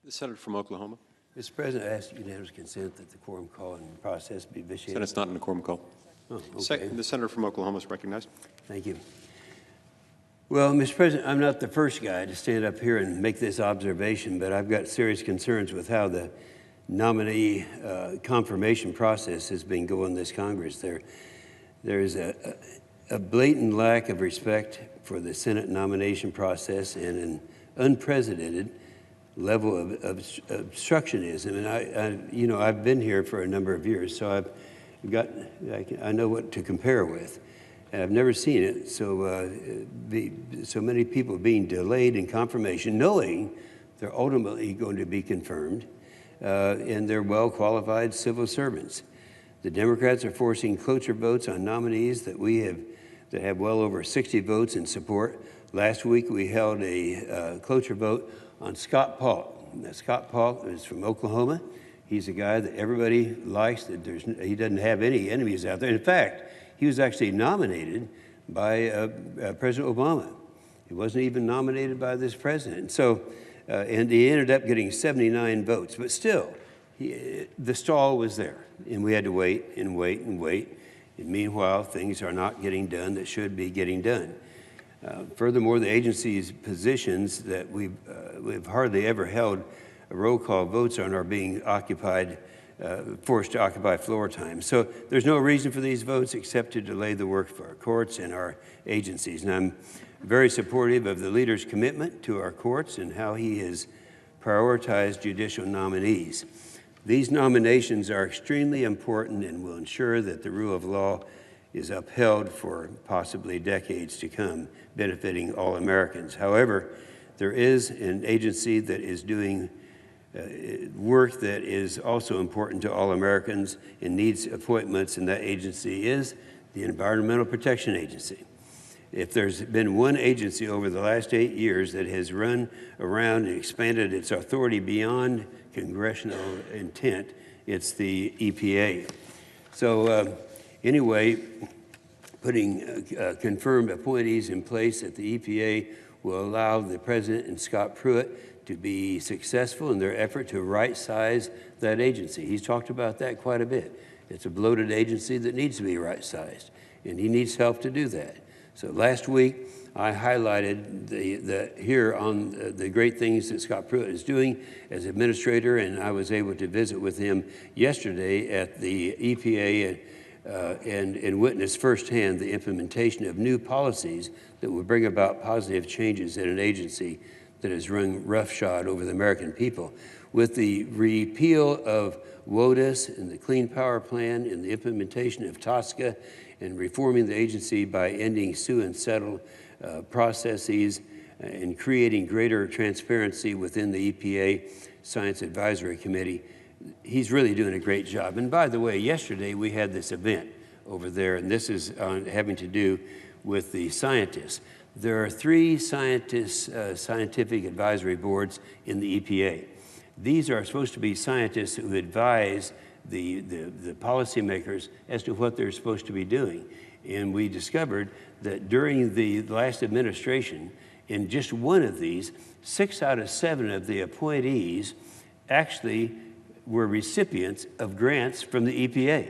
The senator from Oklahoma. Mr. President, I ask unanimous consent that the quorum call and process be vitiated. Senate's not in a quorum call. Oh, okay. The senator from Oklahoma is recognized. Thank you. Well, Mr. President, I'm not the first guy to stand up here and make this observation, but I've got serious concerns with how the nominee confirmation process has been going this Congress. There is a blatant lack of respect for the Senate nomination process and an unprecedented level of obstructionism. And I've been here for a number of years, so I know what to compare with. And I've never seen it. So so many people being delayed in confirmation, knowing they're ultimately going to be confirmed, and they're well-qualified civil servants. The Democrats are forcing cloture votes on nominees that have well over 60 votes in support. Last week we held a cloture vote on Scott Polk. Now, Scott Polk is from Oklahoma. He's a guy that everybody likes. He doesn't have any enemies out there. In fact, he was actually nominated by President Obama. He wasn't even nominated by this president. So, and he ended up getting 79 votes. But still, the stall was there, and we had to wait and wait and wait. And meanwhile, things are not getting done that should be getting done. Furthermore, the agency's positions that we've hardly ever held roll call votes on are being forced to occupy floor time. So there's no reason for these votes except to delay the work for our courts and our agencies. And I'm very supportive of the leader's commitment to our courts and how he has prioritized judicial nominees. These nominations are extremely important and will ensure that the rule of law is upheld for possibly decades to come, benefiting all Americans. However, there is an agency that is doing work that is also important to all Americans and needs appointments, and that agency is the Environmental Protection Agency. If there's been one agency over the last 8 years that has run around and expanded its authority beyond congressional intent, it's the EPA. So anyway, putting confirmed appointees in place at the EPA will allow the President and Scott Pruitt to be successful in their effort to right-size that agency. He's talked about that quite a bit. It's a bloated agency that needs to be right-sized, and he needs help to do that. So last week, I highlighted here on the great things that Scott Pruitt is doing as administrator, and I was able to visit with him yesterday at the EPA and witness firsthand the implementation of new policies that will bring about positive changes in an agency that has run roughshod over the American people. With the repeal of WOTUS and the Clean Power Plan and the implementation of TSCA and reforming the agency by ending sue and settle processes and creating greater transparency within the EPA Science Advisory Committee, he's really doing a great job. And by the way, yesterday we had this event over there, and this is having to do with the scientists. There are 3 scientific advisory boards in the EPA. These are supposed to be scientists who advise the policymakers as to what they're supposed to be doing. And we discovered that during the last administration, in just one of these, 6 out of 7 of the appointees actually were recipients of grants from the EPA.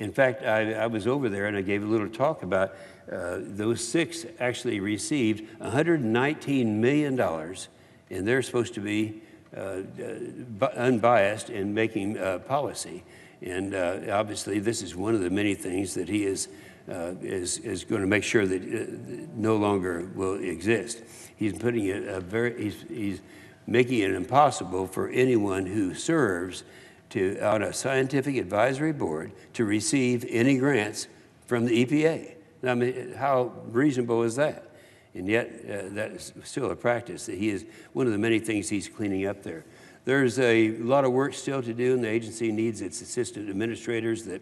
In fact, I was over there and I gave a little talk about those 6 actually received $119 million, and they're supposed to be unbiased in making policy. And obviously, this is one of the many things that he is going to make sure that no longer will exist. He's putting it he's making it impossible for anyone who serves on a scientific advisory board to receive any grants from the EPA. I mean, how reasonable is that? And yet, that is still a practice that he is one of the many things he's cleaning up there. There's a lot of work still to do, and the agency needs its assistant administrators that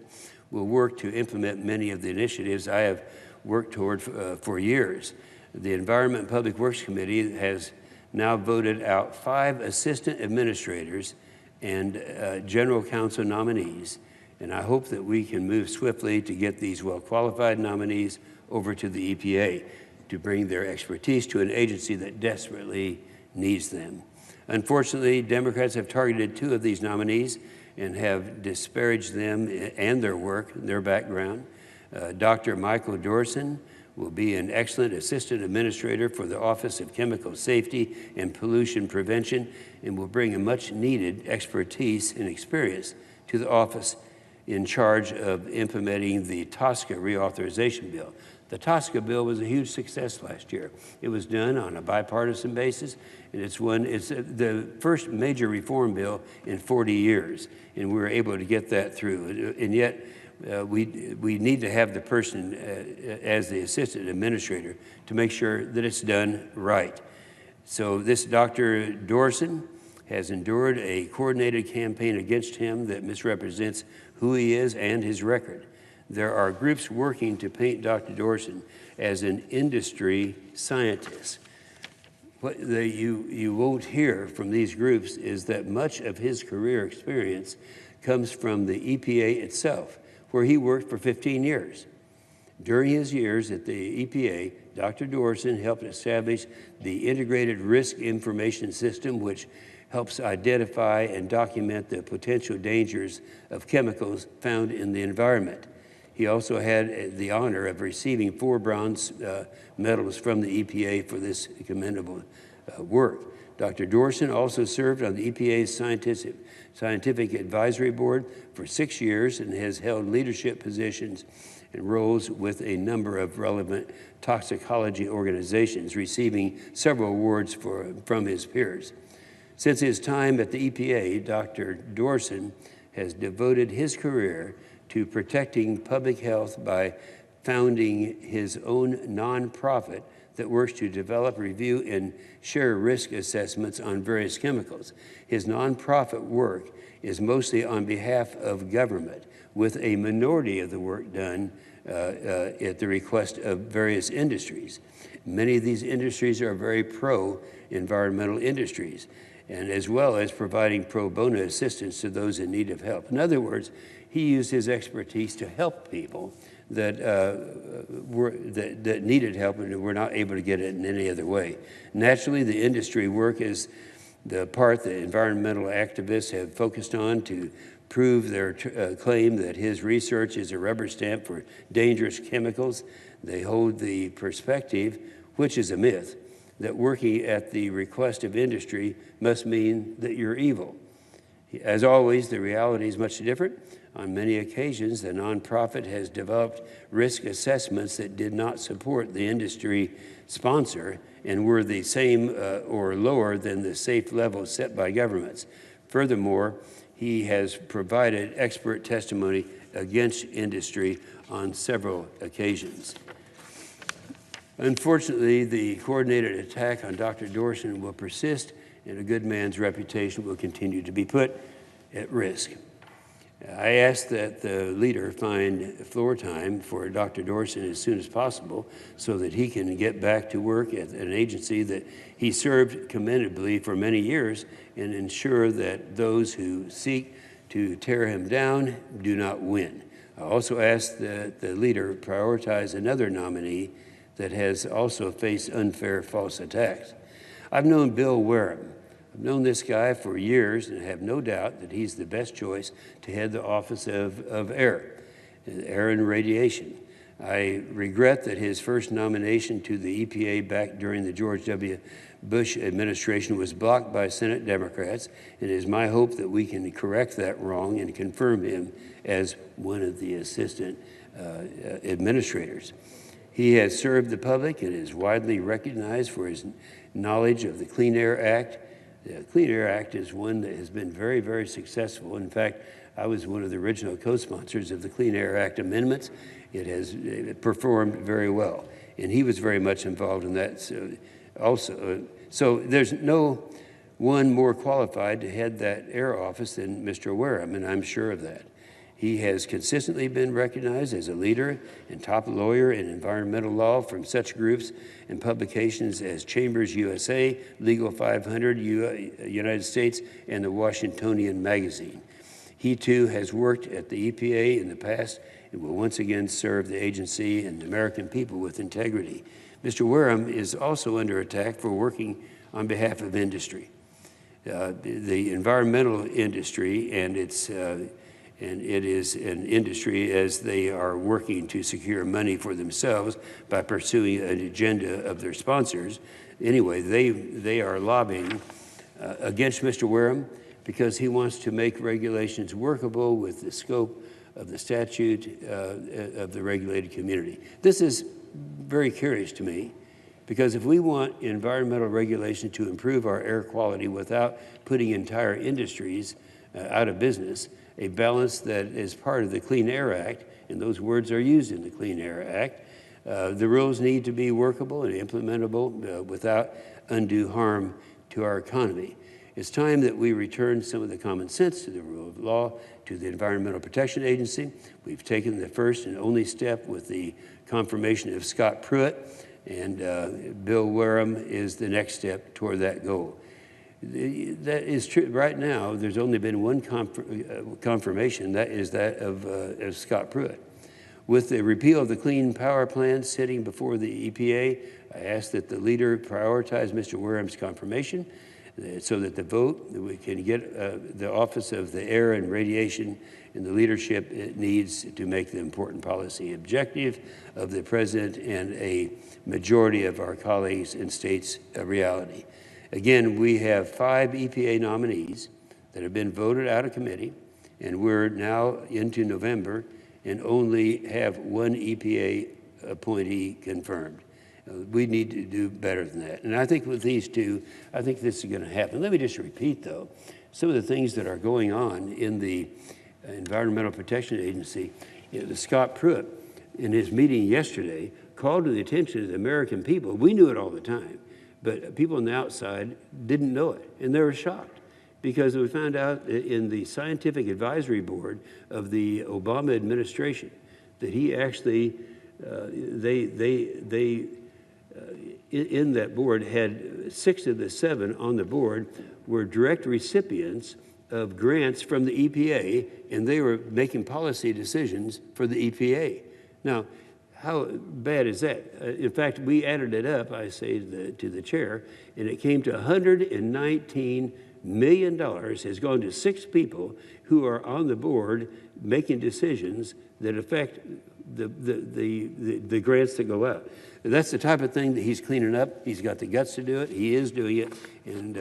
will work to implement many of the initiatives I have worked toward for years. The Environment and Public Works Committee has now voted out 5 assistant administrators and general counsel nominees, and I hope that we can move swiftly to get these well-qualified nominees over to the EPA to bring their expertise to an agency that desperately needs them. Unfortunately, Democrats have targeted 2 of these nominees and have disparaged them and their work, their background. Dr. Michael Dorson will be an excellent assistant administrator for the Office of Chemical Safety and Pollution Prevention and will bring a much-needed expertise and experience to the office in charge of implementing the TSCA reauthorization bill. The TSCA bill was a huge success last year. It was done on a bipartisan basis, and it's the first major reform bill in 40 years, and we were able to get that through. And yet, we need to have the person as the assistant administrator to make sure that it's done right. So this Dr. Dorson has endured a coordinated campaign against him that misrepresents who he is and his record. There are groups working to paint Dr. Dorson as an industry scientist. What you won't hear from these groups is that much of his career experience comes from the EPA itself, where he worked for 15 years. During his years at the EPA, Dr. Dorson helped establish the Integrated Risk Information System, which helps identify and document the potential dangers of chemicals found in the environment. He also had the honor of receiving 4 bronze medals from the EPA for this commendable work. Dr. Dorson also served on the EPA's Scientific Advisory Board for 6 years and has held leadership positions and roles with a number of relevant toxicology organizations, receiving several awards from his peers. Since his time at the EPA, Dr. Dorson has devoted his career to protecting public health by founding his own nonprofit that works to develop, review, and share risk assessments on various chemicals. His nonprofit work is mostly on behalf of government, with a minority of the work done at the request of various industries. Many of these industries are very pro-environmental industries, and as well as providing pro bono assistance to those in need of help. In other words, he used his expertise to help people that needed help and were not able to get it in any other way. Naturally, the industry work is the part that environmental activists have focused on to prove their claim that his research is a rubber stamp for dangerous chemicals. They hold the perspective, which is a myth, that working at the request of industry must mean that you're evil. As always, the reality is much different. On many occasions, the nonprofit has developed risk assessments that did not support the industry sponsor and were the same or lower than the safe levels set by governments. Furthermore, he has provided expert testimony against industry on several occasions. Unfortunately, the coordinated attack on Dr. Dorson will persist, and a good man's reputation will continue to be put at risk. I ask that the leader find floor time for Dr. Dorson as soon as possible so that he can get back to work at an agency that he served commendably for many years and ensure that those who seek to tear him down do not win. I also ask that the leader prioritize another nominee that has also faced unfair false attacks. I've known Bill Wareham. I've known this guy for years and have no doubt that he's the best choice to head the Office of Air and Radiation. I regret that his first nomination to the EPA back during the George W. Bush administration was blocked by Senate Democrats, and it is my hope that we can correct that wrong and confirm him as one of the assistant administrators. He has served the public and is widely recognized for his knowledge of the Clean Air Act. The Clean Air Act is one that has been very, very successful. In fact, I was one of the original co-sponsors of the Clean Air Act amendments. It has performed very well, and he was very much involved in that so there's no one more qualified to head that air office than Mr. Wareham, and I'm sure of that. He has consistently been recognized as a leader and top lawyer in environmental law from such groups and publications as Chambers USA, Legal 500, United States, and the Washingtonian Magazine. He too has worked at the EPA in the past and will once again serve the agency and the American people with integrity. Mr. Wareham is also under attack for working on behalf of industry. The environmental industry, and it is an industry as they are working to secure money for themselves by pursuing an agenda of their sponsors. Anyway, they are lobbying against Mr. Wareham because he wants to make regulations workable with the scope of the statute of the regulated community. This is very curious to me, because if we want environmental regulation to improve our air quality without putting entire industries out of business, a balance that is part of the Clean Air Act, and those words are used in the Clean Air Act, the rules need to be workable and implementable without undue harm to our economy. It's time that we return some of the common sense to the rule of law, to the Environmental Protection Agency. We've taken the first and only step with the confirmation of Scott Pruitt, and Bill Wareham is the next step toward that goal. That is true. Right now, there's only been one confirmation, that is that of Scott Pruitt. With the repeal of the Clean Power Plan sitting before the EPA, I ask that the leader prioritize Mr. Wareham's confirmation so that the vote, that we can get the Office of the Air and Radiation and the leadership it needs to make the important policy objective of the President and a majority of our colleagues in states a reality. Again, we have 5 EPA nominees that have been voted out of committee, and we're now into November and only have 1 EPA appointee confirmed. We need to do better than that. And I think with these two, I think this is going to happen. Let me just repeat, though, some of the things that are going on in the Environmental Protection Agency. You know, the Scott Pruitt, in his meeting yesterday, called to the attention of the American people. We knew it all the time, but people on the outside didn't know it, and they were shocked because we found out in the Scientific Advisory Board of the Obama administration that he actually, in that board had 6 of the 7 on the board were direct recipients of grants from the EPA, and they were making policy decisions for the EPA. Now, how bad is that? In fact, we added it up, I say to the chair, and it came to $119 million has gone to 6 people who are on the board making decisions that affect the grants that go out. And that's the type of thing that he's cleaning up. He's got the guts to do it. He is doing it. And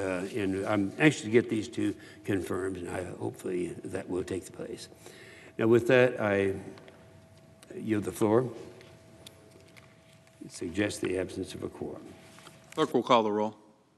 I'm anxious to get these 2 confirmed, and hopefully that will take place. Now, with that, I yield the floor. Suggest the absence of a quorum. Clerk will call the roll.